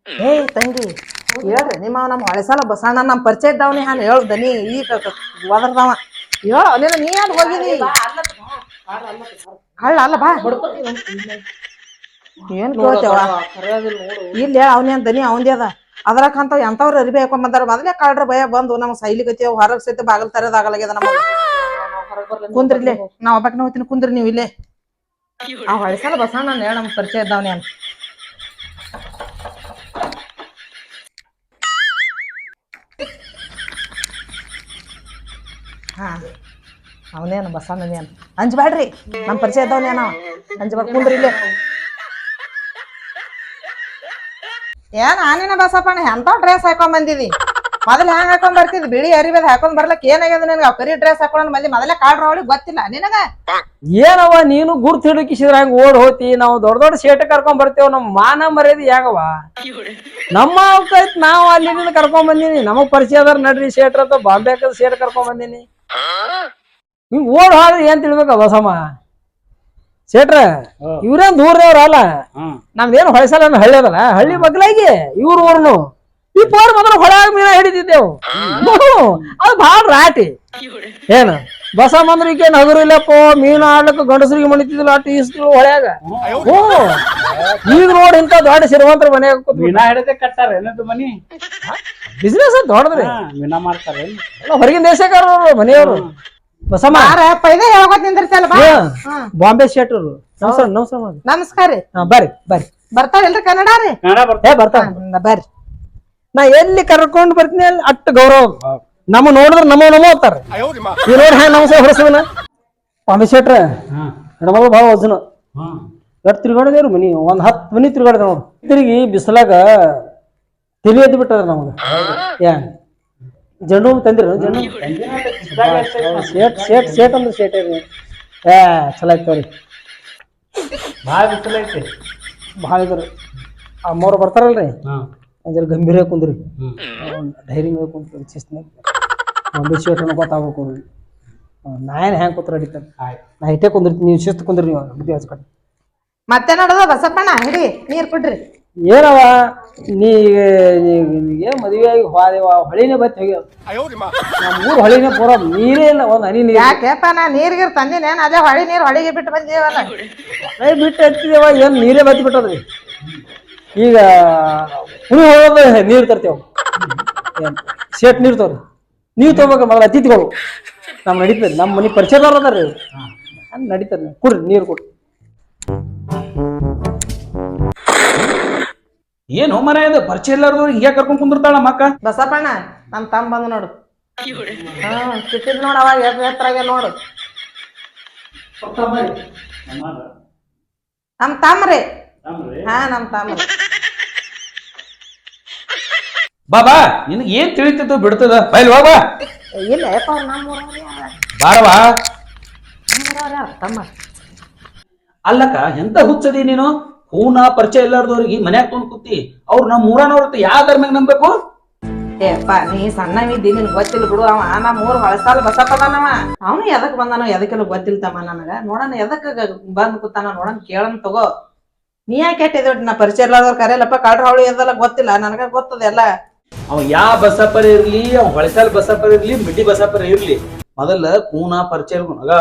ಏ ತಂಗಿ ಹೇಳ್ರಿ ನಿಮ್ಮ ನಮ್ಮ ಹೊಳೆಸಾಲ ಬಸಣ್ಣ ನಮ್ಮ ಪರಿಚಯ ಇದ್ದವನಿ ಹಾನು ಹೇಳ್ದನಿ ಈಗ ಒದರ್ದವ ಹೇಳ ನೀನು ನೀ ಯಾರು ಹೋಗಿದಿ ಹಳ್ಳ ಅಲ್ಲ ಬಾ ಏನ್ ಕೇಳ್ತೇವ ಇಲ್ಲಿ ಅವನೇನ್ ದನಿ ಅವಂದೇ ಅದ ಅದ್ರಕಂತ ಎಂತವ್ರು ಅರಿಬಿ ಹಾಕೊಂಡ್ ಬಂದಾರ ಮೊದಲೇ ಕಾಳ್ರ ಭಯ ಬಂದು ನಮ್ಗೆ ಸೈಲಿಗತಿ ಹೊರಗ್ ಸೈತ ಬಾಗಲ್ ತರದಾಗಲಾಗ್ಯದ ನಮಗ ಕುಂದ್ರಿ ಇಲ್ಲೇ ನಾ ಒಬ್ಬಾಕಿನ ಹೋಗ್ತೀನಿ ಕುಂದ್ರಿ ನೀವು ಇಲ್ಲೇ ಆ ಹೊಳೆಸಾಲ ಬಸಣ್ಣ ಹೇಳ ನಮ್ಗೆ ಪರಿಚಯ ಇದ್ದವನೇ ಅಂತ ಹಾ ಅವನೇನು ಬಸಣ್ಣನೇನು ಅಂಜಬೇಡ್ರಿ ನಮ್ಮ ಪರಿಚಯ ಇದ್ದವನೇನ ಅಂಜಬೇಡ ಕುಂದ್ರಿ ಇಲ್ಲೇ ಏನ್ ಆನಿನ ಬಸಪ್ಪಣ್ಣ ಎಂತ ಡ್ರೆಸ್ ಹಾಕೊಂಡ್ ಬಂದಿದಿ ಮೊದಲು ಹೆಂಗ್ ಹಾಕೊಂಡ್ ಬರ್ತಿದ್ ಬಿಳಿ ಅರಿಬೇದ್ ಹಾಕೊಂಡ್ ಬರ್ಲಕ್ ಏನಾಗ್ಯದ ನಿನಗ ಕರಿ ಡ್ರೆಸ್ ಹಾಕೊಂಡ್ ಮಂದಿ ಮೊದಲೇ ಕಾಳ್ರ ಅವಳಿ ಗೊತ್ತಿಲ್ಲ ನಿನಗ ಏನವ ನೀನು ಗುರ್ತು ಹಿಡಕಿಸಿದ್ರ ಹಂಗ ಓಡ್ ಹೋತಿ ನಾವು ದೊಡ್ಡ ದೊಡ್ಡ ಸೇಟ ಕರ್ಕೊಂಡ್ ಬರ್ತೇವ ನಮ್ ಮಾನ ಮರ್ಯಾದಿ ಯಾಗವ ನಮ್ಮ ಅವಕಾಯ್ತು ನಾವು ಅಲ್ಲಿಂದ ಕರ್ಕೊಂಡ್ ಬಂದಿನಿ ನಮಗ್ ಪರಿಚಯ ಅದಾರ ನಡ್ರಿ ಸೇಟ್ರ ಅಥವಾ ಬಾಂಬೆಕ ಸೇಟ್ ಕರ್ಕೊಂಡ್ ಬಂದಿನಿ ಹಿಂಗ್ ಓಡ್ ಹೋದ್ರೆ ಏನ್ ತಿಳ್ಬೇಕ ಬಸಮ್ಮ ಸೇಟ್ರ ಇವ್ರೇನ್ ದೂರದವ್ರ ಅಲ್ಲ ನಮ್ದೇನು ಹೊಳಸಲ ಹಳ್ಳಿ ಅದಲ್ಲ ಹಳ್ಳಿ ಮಗ್ಲಾಗಿ ಇವ್ರ ಊರ್ನು ಈ ಪೋರ್ ಮೊದಲು ಹೊಳಾಗ ಮೀನ ಹಿಡಿದಿದ್ದೆವು ಅದು ಭಾಳ ರಾಟಿ ಏನು ಬಸಮ್ಮ ಅಂದ್ರೆ ಈಗ ನಗರು ಇಲ್ಲಪ್ಪ ಮೀನು ಆಡ್ಲಕ್ಕ ಗಂಡಸರಿಗೆ ಮಣಿತಿದ್ದಿಲ್ಲ ಅಟ್ಟು ಈಸ್ತಿಳು ಹೊಳ್ಯಾಗ ಈಗ ನೋಡಿ ಇಂತ ದೊಡ್ಡ ಸಿರಿವಂತರ ಮನೆಯಾಗ ಮೀನಾ ಹಿಡದೆ ಕಟ್ಟಾರ ಏನದು ಮನಿ ಬಿಸ್ನೆಸ್ ದೊಡ್ಡದ್ರಿ ಮೀನಾ ಮಾಡ್ತಾರ ಹೊರಗಿನ ದೇಶಕಾರ ಮನೆಯವರು ಬಸಮ್ಮ ಪೈದೆ ಹೇಳ್ಕೊತ್ ನಿಂದಿರ್ಸಲ್ಲ ಬಾ ಬಾಂಬೆ ಶೆಟ್ರು ನಮಸ್ಕಾರ ನಮಸ್ಕಾರ ನಮಸ್ಕಾರ ರೀ ಬರ್ರಿ ಬರ್ರಿ ಬರ್ತಾವಿಲ್ರಿ ಕನ್ನಡ ರೀ ಬರ್ತಾವ ಬರ್ರಿ ನಾ ಎಲ್ಲಿ ಕರ್ಕೊಂಡ್ ಬರ್ತೀನಿ ಅಲ್ಲಿ ಅಟ್ಟು ಗೌರವ ನಮ್ಮ ನೋಡಿದ್ರೆ ನಮೋ ಅಂತಾರ ಈ ನೋಡಿ ಹ್ಯಾಂಗ ನಮಸ್ಕಾರ ಹೊರಸವನ ಬಾಂಬೆ ಶೆಟ್ರ ಹೆಣ್ಮಗಳು ಭಾಳ ವಜನ ಎಷ್ಟು ತಿರ್ಗಾಡಿದೇವ್ರಿ ಮನಿ ಒಂದ್ 10 ಮನಿ ತಿರ್ಗಾಡಿದ ನೋಡು ತಿರುಗಿ ಬಿಸಿಲಾಗ ತಲಿ ಎದ್ದು ಬಿಟ್ಟದ ನಮಗ ಏನ್ ಜಂಡು ತಂದಿರ ಜಂಡು ಸೇಟ್ ಅಂದ್ರೆ ಸೇಟ್ ಏ ಚಲೋ ಐತವ್ರಿ ಭಾಳ ಬಿಸಿಲು ಐತಿ ಭಾಳ ಇದ್ರಿ ಆ ಮೂರು ಬರ್ತಾರಲ್ರಿ ಜರ ಗಂಭೀರ ಕುಂದ್ರಿ ಧೈರ್ಯ ಕುಂತ್ರಿ ಶಿಸ್ತಿನಾಗ ಒಂದು ಶೇಟ್ ಗೊತ್ತಾಗಬೇಕು ನಾ ಏನು ಹೆಂಗೆ ಕೂತ್ರ ಅಡಿತಾರೆ ನಾ ಇಟ್ಟೇ ಕುಂದಿರ್ತೀನಿ ನೀವು ಶಿಸ್ತು ಕುಂದ್ರಿ ನೀವು ಬುದ್ಧಿ ಹಚ್ಕೊಂಡು ಮತ್ತೆ ನೋಡದ ಬಸಪ್ಪಣ್ಣ ಹಿಡಿ ನೀರ್ ಕೊಡ್ರಿ ಏನವ ನೀ ಏನ್ ಮದುವೆ ಆಗಿ ಹೋದೇವ ಹೊಳಿನೇ ಬತ್ತಿ ಹೋಗ್ಯಾವ ನಮ್ಮ ಊರು ಹೊಳಿನೇ ಪೂರ ನೀರೇ ಇಲ್ಲ ಒಂದು ಹನಿ ನೀರು ಯಾಕೆಪ್ಪ ನಾ ನೀರ್ಗಿರ್ ತಂದಿನೇನ್ ಅದೇ ಹೊಳಿ ನೀರ್ ಹೊಳಿಗೆ ಬಿಟ್ಟು ಬಂದೀವಲ್ಲ ಬಿಟ್ಟು ಹಚ್ಚಿದೇವ ಏನು ನೀರೇ ಬತ್ತಿ ಬಿಟ್ಟದ್ರಿ ಈಗ ಹುಳಿ ಹೋಗೋದು ನೀರು ತರ್ತೇವ ಸೇಟ್ ನೀರು ತವ್ರಿ ನೀವು ತಗೋಬೇಕು ಮೊದಲು ಅತಿಥಿಗಳು ನಮ್ ನಡೀತದೆ ನಮ್ಮ ಮನೆ ಪರಿಚಯದವ್ರು ಅದಾರ ನಡೀತದೆ ಕೊಡ್ರಿ ನೀರು ಕೊಡ್ರಿ ಏನು ಮರ ಇದು ಪರಿಚಯ ಇಲ್ಲಾರ್ದವ್ರು ಹಿಂಗೆ ಕರ್ಕೊಂಡ್ ಕುಂದಿರ್ತಾಳ ಮಕ್ಕ ಬಸಪ್ಪಣ್ಣ ನಮ್ ತಮ್ಮ ಬಂದು ನೋಡು ಸಿಟ್ಟಿದ್ ನೋಡು ಅವಾಗ ಎತ್ತರಾಗೆ ನೋಡು ನಮ್ ತಮ್ರಿ ಹಾ ನಮ್ ತಮ್ಮ ಬಾಬಾ ನಿನಗೆ ಏನ್ ತಿಳಿತಿತ್ತು ಬಿಡ್ತದ ಬೈಲ್ ಬಾ ಇಲ್ಲ ನಮ್ಮ ಬಾರವಾ ತಮ್ಮ ಅಲ್ಲಕ್ಕ ಎಂತ ಹುಚ್ಚದಿ ನೀನು ಹೂನ ಪರಿಚಯ ಇಲ್ಲಾರ್ದವ್ರಿಗೆ ಮನ್ಯಾಗ ತೊಗೊಂಡ್ ಕೂತಿ ಅವ್ರು ನಮ್ಮ ಊರನವ್ರ ಯಾವ ಧರ್ಮ್ಯಾಗ ನಂಬೇಕು ಏಪ್ಪ ನೀ ಸಣ್ಣವಿದ್ದಿ ನಿನ್ ಗೊತ್ತಿಲ್ಲ ಬಿಡು ಅವ ನಮ್ಮ ಊರ್ ಹೊಳಸಾಲ ಬಸಪ್ಪದಾನವ ಅವನು ಎದಕ್ ಬಂದಾನೋ ಎದಕ್ಕೆಲ್ಲ ಗೊತ್ತಿಲ್ತಮ್ಮ ನನಗ ನೋಡಣ ಎದಕ್ ಬಂದ್ ಕೂತಾನ ನೋಡಣ ಕೇಳನ್ ತಗೋ ನೀ ಯಾಕೆ ಕೆಟ್ಟಿದ್ ನಾ ಪರಿಚಯ ಇರ್ಲಾರ್ದವ್ರ ಕರೆಯಲ್ಲಪ್ಪ ಕಾಡ್ರ ಅವಳಿ ಎದೆಲ್ಲ ಗೊತ್ತಿಲ್ಲ ನನಗ ಗೊತ್ತದ ಎಲ್ಲ ಅವ ಯಾವ ಬಸಪ್ಪರ ಇರ್ಲಿ ಅವ್ ಹೊಳಸಾಲ್ ಬಸಪ್ಪರ ಇರ್ಲಿ ಮಿಡ್ಡಿ ಬಸಪ್ಪರ ಇರ್ಲಿ ಮೊದಲ ಕೂನ ಪರಿಚಯ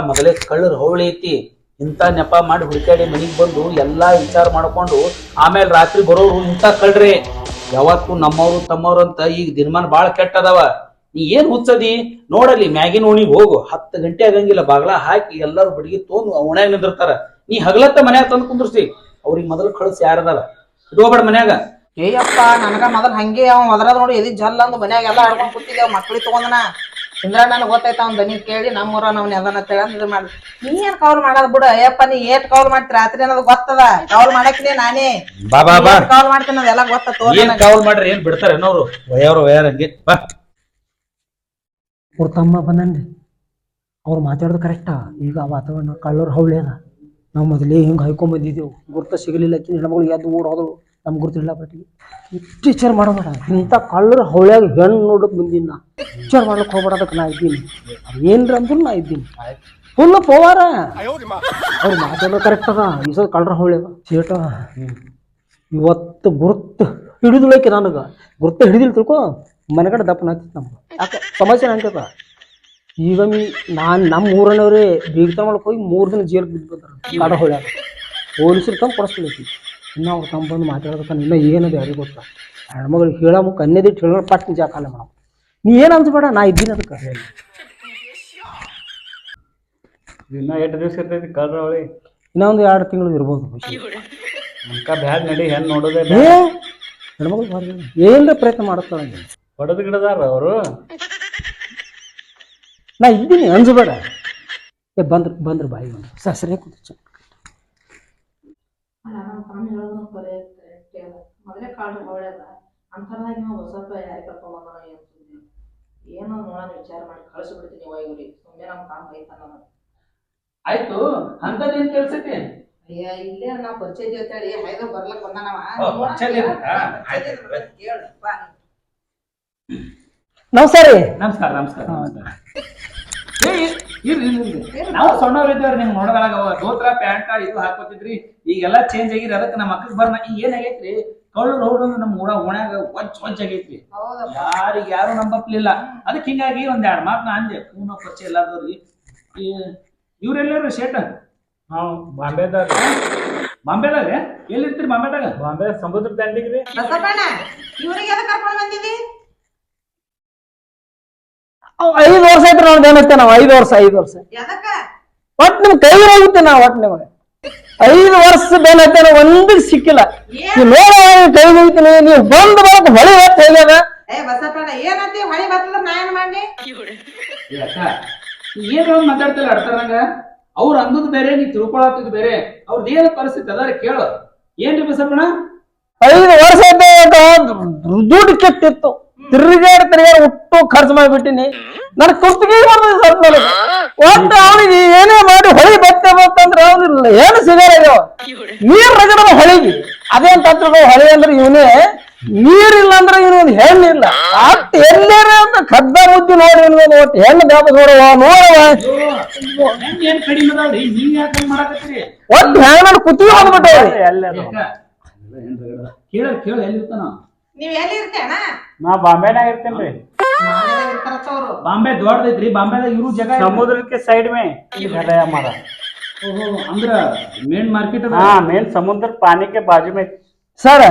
ಮೊದಲೇ ಕಳ್ಳರ್ ಹವಳಿ ಐತಿ ಇಂತ ನೆಪ ಮಾಡಿ ಹುಡುಕಾಡಿ ಮನಿಗ್ ಬಂದು ಎಲ್ಲಾ ವಿಚಾರ ಮಾಡ್ಕೊಂಡು ಆಮೇಲೆ ರಾತ್ರಿ ಬರೋರು ಇಂತ ಕಳ್ರಿ ಯಾವತ್ತು ನಮ್ಮವ್ರು ತಮ್ಮವ್ರು ಅಂತ ಈಗ ದಿನಮಾನ ಬಾಳ ಕೆಟ್ಟದವ ನೀ ಏನ್ ಹುಚ್ಚದಿ ನೋಡಲಿ ಮ್ಯಾಗಿನ ಓಣಿಗ್ ಹೋಗು 10 ಗಂಟೆ ಆಗಂಗಿಲ್ಲ ಬಾಗ್ಲ ಹಾಕಿ ಎಲ್ಲಾರು ಬಡಿಗೆ ತೊಂದು ಓಣ್ಯಾಗ ನಿಂದಿರ್ತಾರ ನೀ ಹಗಲತ್ತ ಮನ್ಯಾಗ ತಂದು ಕುಂದ್ರಸಿ ಅವ್ರಿಗೆ ಮೊದಲು ಕಳ್ಸಿ ಯಾರದಾರ ಇಟ್ಕೋಬೇಡ ಮನ್ಯಾಗ ಏಯಪ್ಪ ನನಗ ಮೊದಲ್ ಹಂಗೆ ಅವ್ ಮೊದಲ ನೋಡಿ ಎದಿ ಜಲ್ ಅಂದ್ ಮನ್ಯಾಗ ಎಲ್ಲಾ ಆಡ್ಕೊಂಡ್ ಕೂತಿದ್ದೇವ್ ಮಕ್ಳಿಗೆ ತಗೊಂಡನ ಇಂದ್ರ ನನಗ್ ಗೊತ್ತಾಯ್ತ ಅವ್ನ ದನಿ ಕೇಳಿ ನಮ್ಮೂರ ನಾವ್ ಅದನ್ನ ತಿಳಿ ಮಾಡಿ ನೀ ಏನ್ ಕೌಲ್ ಮಾಡೋದ್ ಬಿಡ ಅಯ್ಯಪ್ಪ ನೀ ಏಟ್ ಕೌಲ್ ಮಾಡ್ತಿ ರಾತ್ರಿ ಅನ್ನೋದು ಗೊತ್ತದ ಕೌಲ್ ಮಾಡಕ್ನೇ ನಾನೇ ಕೌಲ್ ಮಾಡ್ತೀನಿ ಅದೆಲ್ಲ ಗೊತ್ತ ಕೌಲ್ ಮಾಡ್ರಿ ಏನ್ ಬಿಡ್ತಾರ ಏನವ್ರು ವಯವ್ರು ವಯರ್ ಹಂಗೆ ಬಾ ಅವ್ರ ತಮ್ಮ ಬಂದಂದೆ ಅವ್ರು ಮಾತಾಡೋದು ಕರೆಕ್ಟಾ ಈಗ ವಾತಾವರಣ ಕಳ್ಳರು ಹವಳಿ ಅದ ನಾವು ಮೊದಲೇ ಹಿಂಗೆ ಹೈಕೊಂಡ್ ಬಂದಿದ್ದೆವು ಗುರ್ತ ಸಿಗಲಿಲ್ಲ ಹೆಣ್ಮಗಳು ಎದ್ದು ಓಡೋದು ನಮ್ಗೆ ಗುರ್ತಿಲ್ಲ ಬಟ್ಟಿಗೆ ಇಷ್ಟು ವಿಚಾರ ಮಾಡೋಬೇಡ ಇಂಥ ಕಳ್ಳರು ಹವಳ್ಯಾಗ ಹೆಣ್ಣು ನೋಡಕ್ ಬಂದೀನಿ ನಾ ವಿಚಾರ ಮಾಡ್ಲಿಕ್ಕೆ ಹೋಗ್ಬೇಡದಕ್ಕೆ ನಾ ಇದ್ದೀನಿ ಏನ್ರ ಅಂದ್ರು ನಾ ಇದ್ದೀನಿ ಫುಲ್ ಪವಾರ ಅವ್ರು ಮಾತಾಡೋದು ಕರೆಕ್ಟ್ ಅದ ಈ ಸಲ ಕಳ್ಳರ ಹವಳಿ ಅದ ಸೇಟ ಇವತ್ತು ಗುರ್ತು ಹಿಡಿದುಳಕ್ಕೆ ನನಗ ಗುರ್ತ ಹಿಡಿದಿಲ್ ತಿಳ್ಕೊ ಮನೆಗಡೆ ದಪ್ಪನ ಆಗ್ತಿತ್ತು ನಮ್ಗೆ ಯಾಕೆ ಸಮಸ್ಯೆ ಅನ್ಕತ ಈಗ ನಮ್ಮ ಊರನವ್ರೆ ಬೀಗ್ತ ಮಾಡಕ್ ಹೋಗಿ 3 ದಿನ ಜೇಲ್ ಬಿದ್ಬಿಡ್ತಾರೆ ಕಾಡ ಹೊಳ್ಯಾಗ ಪೊಲೀಸರು ತಂದು ಕೊಡಿಸ್ಬಿಡೈತಿ ಇನ್ನು ಅವ್ರು ತಮ್ಮ ಬಂದು ಮಾತಾಡೋದಕ್ಕ ಇನ್ನ ಏನದು ಯಾರಿಗೆ ಗೊತ್ತ ಹೆಣ್ಮಗಳಿಗೆ ಹೇಳಮ್ಮ ಕನ್ಯದಿಟ್ಟು ಹೇಳೋ ಪಟ್ ನಿಜ ಕಾಲ ಮೇಡಮ್ ನೀ ಏನು ಅನ್ಸ್ಬೇಡ ನಾ ಇದ್ದೀನಿ ಅದಕ್ಕೆ ದಿನ 8 ದಿವಸ ಇರ್ತೈತಿ ಕಳ್ರ ಹೊಳಿ ಇನ್ನೊಂದು 2 ತಿಂಗಳು ಇರ್ಬೋದು ಅಂಕ ಬ್ಯಾಡ್ ನಡಿ ಹೆಣ್ಣು ನೋಡೋದೇ ಹೆಣ್ಮಗಳು ಏನರ ಪ್ರಯತ್ನ ಮಾಡುತ್ತಾಳೆ ಹೊಡೆದು ಗಿಡದಾರ ಅವರು ನಾ ಇದ್ದೀನಿ ಅಂಜಬೇಡ ಬಂದ್ರು ಬಾಯಿ ಸರಿ ಕೂತು ಮೊದಲೇ ಕಾಳು ಹೊಳ್ಯದ ಅಂತರ್ನಾಗ ನಾವು ಹೊಸಪ್ಪ ಯಾರಿಗೆ ಕರ್ಕೊಂಡ್ ಬಂದಾನ ಏನೋ ನೋಡೋಣ ವಿಚಾರ ಮಾಡಿ ಕಳಿಸ್ಬಿಡ್ತೀನಿ ಇವ್ರಿಗೆ ಸುಮ್ಮನೆ ನಮ್ಮ ಕಾಮ್ ಬೈತಾನ ಆಯ್ತು ಅಂತದೇನ್ ಕೆಲ್ಸಕ್ಕೆ ಅಯ್ಯ ಇಲ್ಲೇ ನಾವು ಪರಿಚಯ ಅಂತೇಳಿ ಹೈದ ಬರ್ಲಕ್ ಬಂದಾನವ ನಮಸ್ಕಾರ ನಮಸ್ಕಾರ ನಮಸ್ಕಾರ ನಾವು ಸಣ್ಣವ್ರಿದ್ದೇವ್ರಿ ನಿಮ್ಗೆ ನೋಡದಾಗ ದೋತ್ರ ಪ್ಯಾಂಟ್ ಇದು ಹಾಕೋತಿದ್ರಿ ಈಗೆಲ್ಲಾ ಚೇಂಜ್ ಆಗಿರಿ ಅದಕ್ಕೆ ನಮ್ಮ ಅಕ್ಕಗ್ ಬರ್ನ ಈಗ ಏನಾಗೈತ್ರಿ ಕಳ್ಳು ರೋಡ್ ನಮ್ಮ ಊರ ಓಣ್ಯಾಗ ವಜ್ಜ್ ಆಗೈತ್ರಿ ಯಾರು ನಂಬಪ್ಲಿಲ್ಲ ಅದಕ್ಕೆ ಹಿಂಗಾಗಿ 1-2 ಮಾತು ನಾ ಅಂದೆ ಪೂನ ಪರಿಚಯ ಇಲ್ಲಾರ್ದವ್ರಿ ಇವ್ರೆಲ್ಲಾರು ಶೇಟ ನಾವು ಬಾಂಬೆದಾಗ ಎಲ್ಲಿರ್ತೀರಿ ಬಾಂಬೆದಾಗ ಬಾಂಬೆ ಸಮುದ್ರ ದಂಡಿಗ್ರಿ ಇವ್ರಿಗೆ ಎದಕ್ ಕರ್ಕೊಂಡ್ ಬಂದಿದಿ 5 ವರ್ಷ ಆಯ್ತು ನಾವು ಏನತ್ತೆ ನಾವು 5 ವರ್ಷ ಎದಕ್ಕ ಒಟ್ಟು ನಿಮ್ ಕೈ ಹೋಗುತ್ತೆ ನಾವು ಒಟ್ಟು ನಿಮಗೆ 5 ವರ್ಷ ಬೇನೈತೆ ಒಂದೂ ಸಿಕ್ಕಿಲ್ಲ ನೀವು ನೋಡ ಕೈ ಹೋಗ್ತೀನಿ ನೀವು ಬಂದು ಬರಕ್ ಹೊಳಿ ಹೊತ್ತು ಹೇಗ್ಯದ ಬಸಪ್ಪಣ್ಣ ಏನಂತಿ ಹೊಳಿ ಬರ್ತದ ನಾ ಏನ್ ಮಾಡಿ ಏನು ಮಾತಾಡ್ತಿಲ್ಲ ಅಡ್ತಾರಂಗ ಅವ್ರ ಅಂದದ್ ಬೇರೆ ನೀ ತಿಳ್ಕೊಳತ್ತಿದ್ ಬೇರೆ ಅವ್ರದ್ದು ಏನ ಪರಿಸ್ಥಿತಿ ಅದಾರ ಕೇಳು ಏನ್ರಿ ಬಸಪ್ಪಣ್ಣ 5 ವರ್ಷ ದುಡ್ಡು ಕೆಟ್ಟಿತ್ತು ತಿರುಗಾಡಿ ಒಟ್ಟು ಖರ್ಚು ಮಾಡಿಬಿಟ್ಟಿನಿ ನನ್ ಕುತ್ತಿಗೆ ಒಟ್ಟು ಅವನಿಗೆ ಏನೇ ಮಾಡಿ ಹೊಳಿ ಬರ್ತಂದ್ರೆ ಅವ್ನಿಲ್ಲ ಏನು ಸಿಗಲ್ಲ ನೀರ್ ರಗಡ ಹೊಳಿಗೆ ಅದೇನ್ ತತ್ರ ಹೊಳಿ ಅಂದ್ರೆ ಇವನೇ ನೀರಿಲ್ಲ ಅಂದ್ರೆ ಇವನೊಂದು ಹೆಣ್ಣಿಲ್ಲ ಅಟ್ ಎಲ್ಲೇರ ಅಂತ ಕದ್ದ ಮುದ್ದಿ ನೋಡಿ ಒಟ್ಟು ಹೆಣ್ಣು ದಾಪ ನೋಡವ ಏನ್ ಕಡಿಮೆ ಅದಾವ್ರಿ ನೀವ್ ಯಾಕೆ ಮಾಡಕತ್ತೀರಿ ಒಟ್ಟು ಹೆಣ್ಣ ಕುತ್ತಿಗೆ ಬಂದ್ಬಿಟ್ಟವ್ರಿ ಕೇಳ ಎಲ್ಲಿರ್ತಾನ ನೀವ್ ಎಲ್ಲಿ ಇರ್ತೇನ ನಾ ಬಾಂಬೆನಾಗ ಇರ್ತೇನ್ರಿ ಬಾಂಬೆ ದೊಡ್ಡದೈತ್ರಿ ಬಾಂಬೆದಾಗ ಇರು ಜಾಗ ಸಮುದ್ರಕ್ಕೆ ಸೈಡ್ ಮೇ हमारा ಅಂದ್ರ ಮೇನ್ ಮಾರ್ಕೆಟ್ ಮೇನ್ ಸಮುದ್ರ ಪಾನಿಗೆ ಬಾಜು ಮೇ ಸರ್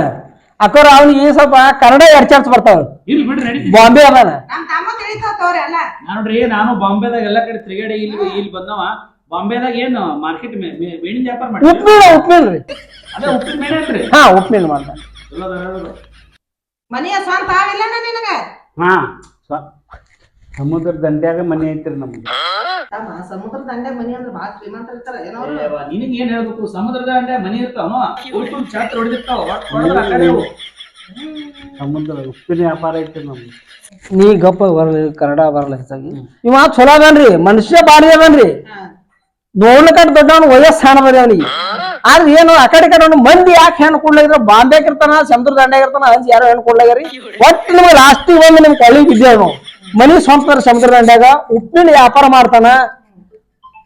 ಅಕ್ಕೋರ ಅವ್ನಿಗೆ ಸ್ವಲ್ಪ ಕನ್ನಡ 2 ಚಾನ್ಸ್ ಬರ್ತಾವ ಇಲ್ಲಿ ಬಿಡ್ರಿ ನಡಿ ಬಾಂಬೆ ಅದಾನ ನಮ್ ತಮ್ಮ ತಿಳಿತಾವ್ರಿ ಎಲ್ಲ ನೋಡ್ರಿ ನಾನು ಬಾಂಬೆದಾಗ ಎಲ್ಲಾ ಕಡೆ ತಿರುಗಾಡಿ ಇಲ್ಲಿ ಬಂದವ ಬಾಂಬೆದಾಗ ಏನು ಮಾರ್ಕೆಟ್ ಮೇಣಿನ ವ್ಯಾಪಾರ ಮಾಡಿ ಉಪ್ಪಿನ ರೀ ಅದೇ ಉಪ್ಪಿನ ಮೇಣ ಐತ್ರಿ ಉಪ್ಪಿನ ಮಾಡ್ತಾನೆ ಮನೆಯ ಸ್ವಂತ ಆಗಿಲ್ಲ ನಿನಗ ಸಮುದ್ರ ದಂಡ್ಯಾಗ ಮನೆ ಐತ್ರಿ ನಮ್ಗೆ ಸಮುದ್ರ ದಂಡೆ ಮನಿ ಅಂದ್ರೆ ಬಾಳ ಶ್ರೀಮಂತ ಇರ್ತಾರ ಏನೋ ನಿನಗ್ ಏನ್ ಹೇಳ್ಬೇಕು ಸಮುದ್ರದ ದಂಡೆ ಮನಿ ಇರ್ತಾವ ಛತ್ರ ಹೊಡೆದಿರ್ತಾವ ಸಮುದ್ರ ಉಪ್ಪಿನ ವ್ಯಾಪಾರ ಐತ್ರಿ ನಮ್ಗೆ ನೀ ಗಪ್ಪ ಬರಲಿ ಕನ್ನಡ ಬರಲ್ಲ ಹೆಚ್ಚಾಗಿ ಇವ ಚಲೋ ಅದನ್ರಿ ಮನುಷ್ಯ ಬಾರಿ ಅದನ್ರಿ ನೋಡ್ಲಿಕ್ಕ ದೊಡ್ಡವನು ವಯಸ್ಸು ಹಣಬರಿ ಅವನಿಗೆ ಆದ್ರೆ ಏನು ಆ ಕಡೆ ಮಂದಿ ಯಾಕೆ ಹೆಣ್ಣು ಕೊಡ್ಲಾಗಿದ್ರ ಬಾಂಬೆಗ್ ಇರ್ತಾನ ಸಮುದ್ರ ದಂಡ್ಯಾಗ ಇರ್ತಾನ ಹಂಚಿ ಯಾರೋ ಹೆಣ್ಣು ಕೊಡ್ಲಾಗ್ಯಾರಿ ಒಟ್ಟು ನಿಮ್ಗೆ ಲಾಸ್ಟಿಗೆ ಬಂದು ನಿಮ್ ಕೊಳ್ಳಿಗೆ ಬಿದ್ದೇವ್ ನಾವು ಮನಿ ಸ್ವಂತ ಸಮುದ್ರ ದಂಡ್ಯಾಗ ಉಪ್ಪಿನ ವ್ಯಾಪಾರ ಮಾಡ್ತಾನ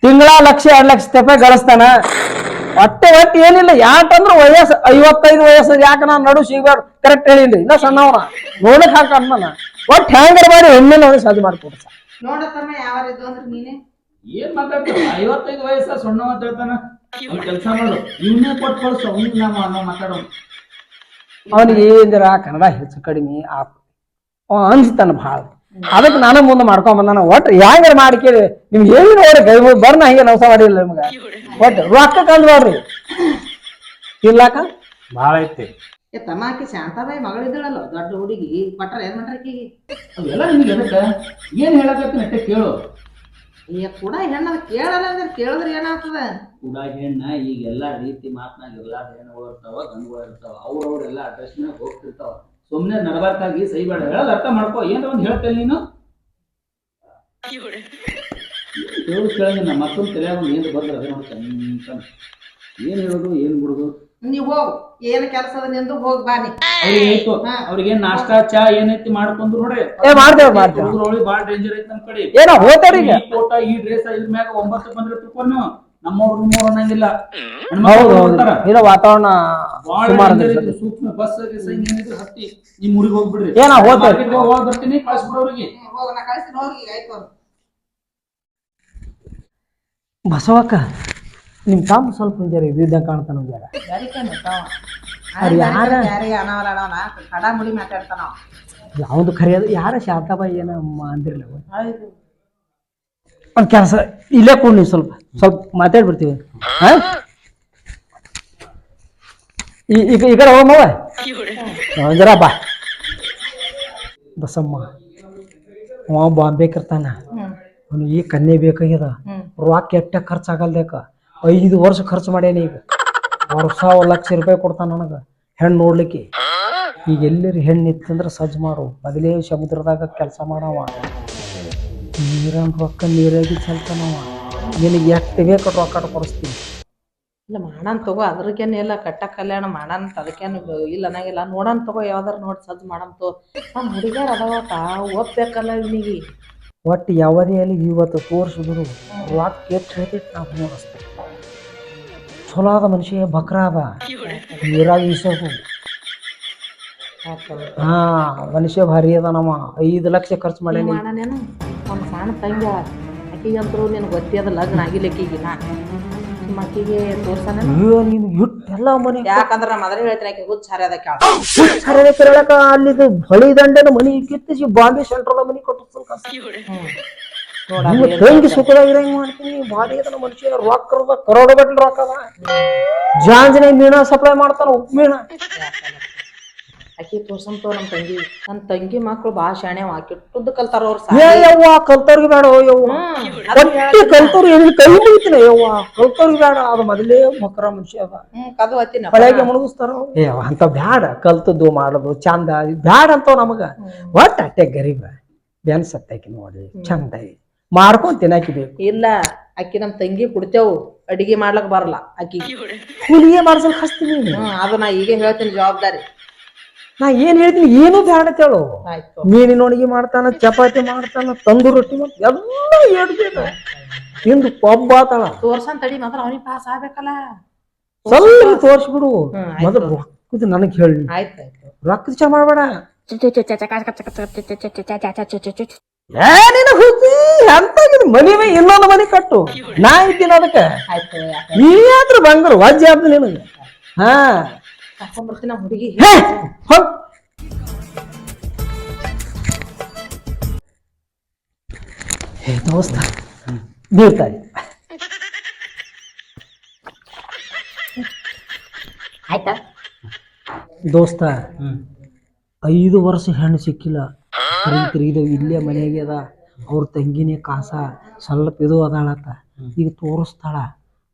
ತಿಂಗಳ 1-2 ಲಕ್ಷ ರೂಪಾಯಿ ಗಳಿಸ್ತಾನ ಒಟ್ಟು ಏನಿಲ್ಲ ಯಾಕಂದ್ರ ವಯಸ್ಸು 55 ವಯಸ್ಸು ಯಾಕೆ ನಾನು ನಡು ಸಿಗ್ಬಾರ್ದು ಕರೆಕ್ಟ್ ಹೇಳಿನ್ರಿ ಇನ್ನ ಸಣ್ಣವನ ನೋಡಕ್ ಹಾಕಣ್ಣ ಒಟ್ಟು ಹ್ಯಾಂಗರ್ ಮಾಡಿ ಹೆಣ್ಣಿನ ಅವನಿಗೆ ಸಾಧ್ಯ ಮಾಡ್ಕೊಡ್ಸ ನೋಡತ್ತಮ್ಮ ಯಾವ ಇದ್ದು ಅಂದ್ರೆ ನೀನೆ ಏನ್ ಮಾತಾಡ್ತಾನ 55 ವಯಸ್ಸ ಸೊಣ್ಣ ಅಂತ ಹೇಳ್ತಾನ ಕೆಲಸ ಮಾಡು ಇವನೇ ಕೊಟ್ಟು ಕಳ್ಸು ಅವ್ನಿಗೆ ನಾವು ಮಾತಾಡೋಣ ಅವನಿಗೆ ಏನಿರ ಕನ್ನಡ ಹೆಚ್ಚು ಕಡಿಮೆ ಅನ್ಸ್ತಾನ ಭಾಳ ಅದಕ್ಕೆ ನಾನು ಮುಂದೆ ಮಾಡ್ಕೊಂಡ್ ಬಂದಾನ ಒಟ್ಟು ಹ್ಯಾಂಗಾರ ಮಾಡಿ ಕೇಳಿ ನಿಮ್ಗೆ ಹೇಳಿ ನೋಡ್ರಿ ಕೈ ಬರ್ನ ಹಂಗೆ ನವಸ ಮಾಡಿಲ್ಲ ನಿಮ್ಗ ಒಟ್ಟು ರೊಕ್ಕ ಕಂಡ್ಬಾಡ್ರಿ ಇರ್ಲಾಕ ಭಾಳ ಐತಿ ತಮಾಕಿ ಶಾಂತಾಬಾಯಿ ಮಗಳಿದ್ದಳಲ್ಲ ದೊಡ್ಡ ಹುಡುಗಿ ಕೊಟ್ರ ಏನ್ ಮಾಡ್ರ ಆಕಿಗೆ ಅವೆಲ್ಲ ನಿಮ್ಗೆ ಎದಕ್ಕ ಏನ್ ಹೇಳಕತ್ತೀನಿ ಅಷ್ಟೇ ಕೇಳು ಕೂಡ ಹೆಣ್ಣ ಕೇಳಲ್ಲ ಅಂದ್ರೆ ಕೇಳಿದ್ರೆ ಏನಾಗ್ತದ ಕೂಡ ಹೆಣ್ಣ ಈಗ ಎಲ್ಲಾ ರೀತಿ ಮಾತನಾಗಿರ್ಲ ಹೆಣ್ಣುಗಳು ಇರ್ತಾವ ಗಂಡುಗಳು ಇರ್ತಾವ ಅವ್ರವ್ರೆಲ್ಲಾ ಅಡ್ರೆಸ್ ಮ್ಯಾಗ ಹೋಗ್ತಿರ್ತಾವ ಸುಮ್ನೆ ನಡಬಾರ್ಕಾಗಿ ಸೈ ಬೇಡ ಹೇಳೋದ್ ಅರ್ಥ ಮಾಡ್ಕೋ ಏನ್ ಒಂದ್ ಹೇಳ್ತೇನೆ ನೀನು ಹೇಳು ಕೇಳಿನ ಮತ್ತೊಂದು ತಲೆಯಾಗ ಏನ್ ಬಂದ್ರೆ ಅದೇ ನೋಡ್ತಾನೆ ಏನ್ ಹೇಳೋದು ಏನ್ ಬಿಡುದು ನೀವ್ ಹೋಗ್ ಏನ್ ಕೆಲಸ ಅದ ನಿಂದು ಹೋಗ್ ಬಾನಿ ಅವ್ರಿಗೆ ಅವ್ರಿಗೆ ನಾಷ್ಟಾ ಚಾ ಏನೈತಿ ಮಾಡ್ಕೊಂಡ್ರು ನೋಡ್ರಿ ಮಾಡ್ತೇವೆ ಬಾಳ ಡೇಂಜರ್ ಐತಿ ನಮ್ ಕಡೆ ಏನೋ ಹೋತಾರಿ ಈ ಫೋಟೋ ಈ ಡ್ರೆಸ್ ಇದ್ರ ಮ್ಯಾಗ 9 ಬಂದ್ರೆ ತಿಳ್ಕೊಂಡು ನಮ್ಮವ್ರು ನಿಮ್ಮವ್ರು ಅನ್ನಂಗಿಲ್ಲ. ಹೌದು ಹೌದು ಇಲ್ಲ ವಾತಾವರಣ ಸುಮಾರು ಸೂಕ್ಷ್ಮ ಬಸ್ ಹತ್ತಿ ನಿಮ್ ಊರಿಗೆ ಹೋಗ್ಬಿಡ್ರಿ. ಏನ ಹೋಗ್ತೇವೆ ಹೋಗಿ ಬರ್ತೀನಿ ಕಳ್ಸ್ಬಿಡೋರಿಗೆ. ಹೋಗ ನಾ ಕಳಿಸ್ತೀನಿ ಹೋಗಿ ಆಯ್ತು ಅವ್ರು. ಬಸವಕ್ಕ ನಿಮ್ ತಮ್ಮ ಸ್ವಲ್ಪ ಜರ ಇದ್ದಂಗ ಕಾಣ್ತಾನ ಜರ ಯಾರಿಗೆ ಅನಾವಲ್ಲ ಅಣವನ ಕಡ ಮುಡಿ ಮಾತಾಡ್ತಾನ ಯಾವ್ದು ಖರಿಯೋದು ಯಾರ ಶಾಂತಾಬಾಯಿ ಏನ ಅಂದಿರ್ಲಿ ಒಂದ್ ಕೆಲಸ ಇಲ್ಲೇ ಕೂಡ ನೀವು ಸ್ವಲ್ಪ ಸ್ವಲ್ಪ ಮಾತಾಡ್ಬಿಡ್ತೀವಿ ಹಾ ಈ ಕಡೆ ಹೋಗಮ್ಮವ ಜರ ಬಾ ಬಸಮ್ಮ ಅವ ಬಾಂಬೇಕಿರ್ತಾನ ಅವ್ನು ಈ ಕನ್ಯೆ ಬೇಕಾಗ್ಯದ ರೊಕ್ಕ ಎಟ್ಟ ಖರ್ಚಾಗಲ್ದೇಕ 5 ವರ್ಷ ಖರ್ಚು ಮಾಡ್ಯಾನ ಈಗ ವರ್ಷ 1 ಲಕ್ಷ ರೂಪಾಯಿ ಕೊಡ್ತಾನ ನನಗ ಹೆಣ್ಣು ನೋಡ್ಲಿಕ್ಕೆ ಈಗ ಎಲ್ಲರಿ ಹೆಣ್ಣು ಇತ್ತಂದ್ರೆ ಸಜ್ಜು ಮಾಡು ಮೊದಲೇ ಸಮುದ್ರದಾಗ ಕೆಲಸ ಮಾಡವ ನೀರನ್ ರೊಕ್ಕ ನೀರಾಗಿ ಚೆಲ್ತಾನವ ನಿನಗೆ ಎಷ್ಟು ಬೇಕು ರೊಕ್ಕ ಕೊಡಿಸ್ತೀನಿ ಇಲ್ಲ ಮಾಡನ್ ತಗೋ ಅದ್ರಗೇನು ಇಲ್ಲ ಕಟ್ಟ ಕಲ್ಯಾಣ ಮಾಡಂತ ಅದಕ್ಕೇನು ಇಲ್ಲ ಅನ್ನಂಗಿಲ್ಲ ನೋಡನ್ ತಗೋ ಯಾವ್ದಾರ ನೋಡಿ ಸಜ್ಜು ಮಾಡಂತು ನಮ್ಮ ಹುಡುಗಿಯರ್ ಅದಾವಟ ಓದ್ಬೇಕಲ್ಲ ಇವನಿಗೆ ಒಟ್ಟು ಯಾವುದೇ ಅಲ್ಲಿ ಇವತ್ತು ತೋರಿಸಿದ್ರು ರೊಕ್ಕ ಎಷ್ಟು ಹೇಳ್ತೈತಿ ನಾವು ನೋಡಿಸ್ತೇವೆ ಚಲೋ ಆದ ಮನುಷ್ಯ ಬಕ್ರ ಅದ ನೀರಾಗ ಈಸೋದು ಹಾ ಮನುಷ್ಯ ಭಾರಿ ಅದ ನಮ್ಮ 5 ಲಕ್ಷ ಖರ್ಚು ಮಾಡೇನಿ ಮಾಡನೇನು ಒಂದು ಸಣ್ಣ ತಂಗಿ ಆಕಿಗಂತರೂ ನಿನಗೆ ಗೊತ್ತಿಯದ ಲಗ್ನ ಆಗಿಲ್ಲಕ್ಕಿಗೆ ಮಕ್ಕಿಗೆ ತೋರ್ಸಾನ ನೀನು ಇಟ್ಟೆಲ್ಲ ಮನೆ ಯಾಕಂದ್ರೆ ನಾ ಮೊದಲೇ ಹೇಳ್ತೀನಿ ಆಕೆ ಹುಚ್ಚ ಹರಿಯದ ಕೇಳ ಸರಿಯಾದ ಕೇಳಕ ಅಲ್ಲಿದು ಹೊಳಿ ದಂಡನ ಮನಿ ಕಿತ್ತಿಸಿ ಬಾಂಬೆ ಸೆಂಟ್ರದ ಮನಿ ತಂಗಿ ಸುಖದಾಗಿರಂಗ್ ಮಾಡ್ತೀನಿ ಭಾರಿ ಅದನ್ನ ಮನುಷ್ಯ ರೊಕ್ಕ ಕರೋಡ ಗಟ್ಟಲೆ ರೊಕ್ಕ ಅದ ಜಾಂಜನೆ ಮೀನಾ ಸಪ್ಲೈ ಮಾಡ್ತಾನ ಉಪ್ಪು ಮೀನಾ ಆಕಿ ತೋರ್ಸಂತವ ನಮ್ಮ ತಂಗಿ ಮಕ್ಳು ಭಾಳ ಶಾಣ್ಯವ ಕೆಟ್ಟದ್ದು ಕಲ್ತಾರ ಅವ್ರು ಯವ್ವ ಕಲ್ತವ್ರಿಗೆ ಬೇಡ ಯವ್ವ ಕಲ್ತವ್ರು ಎಲ್ಲಿ ಕೈ ಮುಗಿತೀನಿ ಯವ್ವ ಕಲ್ತವ್ರಿಗೆ ಬೇಡ ಅದು ಮೊದಲೇ ಮಕ್ಕರ ಮನುಷ್ಯ ಅದ ಕದು ಹತ್ತಿನ ಹೊಳೆಗೆ ಮುಳುಗಿಸ್ತಾರ ಅಂತ ಬ್ಯಾಡ ಕಲ್ತದ್ದು ಮಾಡೋದು ಚಂದ ಬ್ಯಾಡ ಅಂತವ್ ನಮಗ ಒಟ್ಟ ಅಟ್ಟೆ ಗರೀಬ ಬೆನ್ಸತ್ತಾಕಿ ನೋಡಿ ಚಂದ ಮಾಡ್ಕೊಂಡ್ ತಿನ್ನಾಕಿ ಬೇಕು ಇಲ್ಲ ಅಕ್ಕಿ ನಮ್ಮ ತಂಗಿ ಕುಡ್ತೇವು ಅಡಿಗೆ ಮಾಡ್ಲಕ್ ಬರಲ್ಲ ಅಕ್ಕಿ ಕೂಲಿಗೆ ಮಾಡ್ಸಲ್ ಹಚ್ತೀನಿ ಅದು ನಾ ಈಗ ಹೇಳ್ತೀನಿ ಜವಾಬ್ದಾರಿ ನಾ ಏನ್ ಹೇಳ್ತೀನಿ ಏನು ಬ್ಯಾಡ ಹೇಳು ಆಯ್ತು ಮೀನಿನೊಣಗಿ ಮಾಡ್ತಾನ ಚಪಾತಿ ಮಾಡ್ತಾನ ತಂದೂರು ರೊಟ್ಟಿ ಎಲ್ಲ ಹೇಳ್ಬೇಕು ತಿಂದು ಕೊಬ್ಬಾತಾಳ ತೋರ್ಸನ್ ತಡಿ ಮಾತ್ರ ಅವನಿಗೆ ಪಾಸ್ ಆಗ್ಬೇಕಲ್ಲ ಸ್ವಲ್ಪ ತೋರ್ಸ್ಬಿಡು ಮೊದಲು ರೊಕ್ಕದ ನನಗ್ ಹೇಳಿ ಆಯ್ತು ರೊಕ್ಕದ ಚ ಮಾಡ್ಬೇಡ ಏನಿನ ಹುಚ್ಚಿ ಅಂತ ಮನಿ ಮೇ ಇನ್ನೊಂದು ಮನಿ ಕಟ್ಟು ನಾ ಇದ್ದೀನಿ ಅದಕ್ಕೆ ಆಯ್ತು ನೀ ಯಾತ್ರ ಬಂಗಾರ ವಜ್ಜೆ ಆದ ನಿನಗೆ ಹಾ ಹಾಕೊಂಡ್ಬರ್ತೀನಿ ನಮ್ಮ ಹುಡುಗಿ ಹೋಗ್ ಹೇ ದೋಸ್ತ ಬೀಳ್ತಾರೆ ಆಯ್ತಾ ದೋಸ್ತ 5 ವರ್ಷ ಹೆಣ್ಣು ಸಿಕ್ಕಿಲ್ಲ ಇದು ಇಲ್ಲೇ ಮನೆಗೆ ಅದ ಅವ್ರ ತಂಗಿನೇ ಕಾಸ ಸ್ವಲ್ಪ ಇದು ಅದಾಳತ್ತ ಈಗ ತೋರಿಸ್ತಾಳ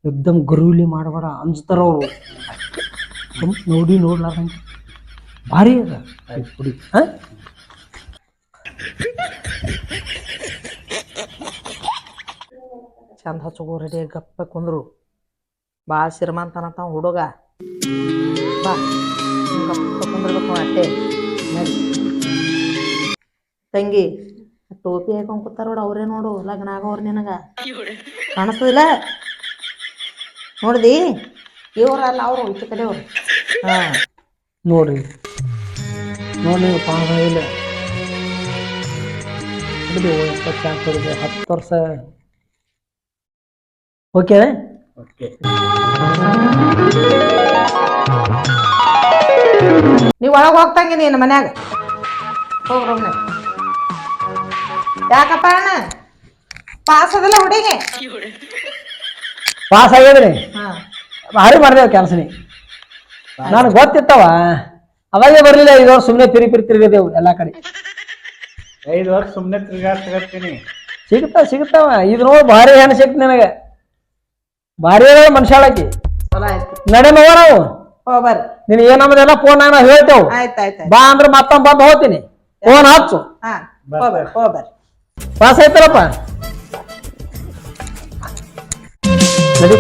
ಎಕ್ದಮ್ ಗರುವಿಲಿ ಮಾಡಬೇಡ ಅಂಜ್ತಾರ ಅವರು ನೋಡಿ ನೋಡ್ಲಾರ್ದಂಗೆ ಭಾರಿ ಅದ ಹುಡುಗಿ ಚಂದ ಹಚ್ಚಗೋ ರೆಡಿ ಗಪ್ಪ ಕುಂದ್ರು ಭಾಳ ಶ್ರೀಮಂತನಂತ ಹುಡುಗ ಬಾ ಗಪ್ಪ ಕುಂದ್ರಬೇಕು ಅಟ್ಟೆ ನಡಿ ತಂಗಿ ಟೋಪಿ ಹಾಕೊಂಡ್ ಕೂತಾರ ನೋಡು ಅವ್ರೇ ನೋಡು ಲಗ್ನ ಆಗೋರು ನಿನಗ ಕಾಣಿಸ್ತದಿಲ್ಲ ನೋಡ್ದಿ ಇವ್ರಲ್ಲ ಅವರು ಈಚೆ ಕಡೆಯವ್ರು ಹಾ ನೋಡ್ರಿ ನೋಡಿ ಪಾಠ ಇಲ್ಲ 10 ವರ್ಷ ಓಕೆ ನೀವು ಒಳಗೆ ಹೋಗ್ತಂಗಿ ನೀನು ಮನ್ಯಾಗ ಹೋಗ್ರ ಯಾಕಪ್ಪ ಅಣ್ಣ ಪಾಸ್ ಅದಲ್ಲ ಹುಡುಗಿ ಪಾಸ್ ಆಗ್ಯದ್ರಿ ಭಾರಿ ಮಾಡ್ದೇವ್ ಕೆಲ್ಸನಿ ನನಗೆ ಗೊತ್ತಿತ್ತವ ಅವಾಗೇ ಬರ್ಲಿಲ್ಲ 5 ವರ್ಷ ಸುಮ್ಮನೆ ಪಿರಿ ತಿರುಗಿದೆವು ಎಲ್ಲಾ ಕಡೆ 5 ವರ್ಷ ಸುಮ್ಮನೆ ತಿರ್ಗಾಡ್ತೀನಿ ಸಿಗ್ತಾವ ಇದು ನೋಡಿ ಭಾರಿ ಹೆಣ್ಣು ಸಿಕ್ತು ನಿನಗೆ ಭಾರಿ ಅದ ಮನುಷ್ಯಾಳಕಿ ಚಲೋ ಆಯ್ತು ನಡೆ ನಾವು ಬರ್ರಿ ನೀನ್ ಏನಮ್ಮದೆಲ್ಲ ಫೋನ್ ನಾನು ಹೇಳ್ತೇವ್ ಆಯ್ತಾಯ್ತು ಬಾ ಅಂದ್ರೆ ಮತ್ತೊಂದು ಬಂದು ಹೋಗ್ತೀನಿ ಫೋನ್ ಹಚ್ಚು ಹಾ ಹೋಗ್ಬರ್ರಿ ಪಾಸ್ ಆಯ್ತಲ್ಲಪ್ಪ ನಡಿ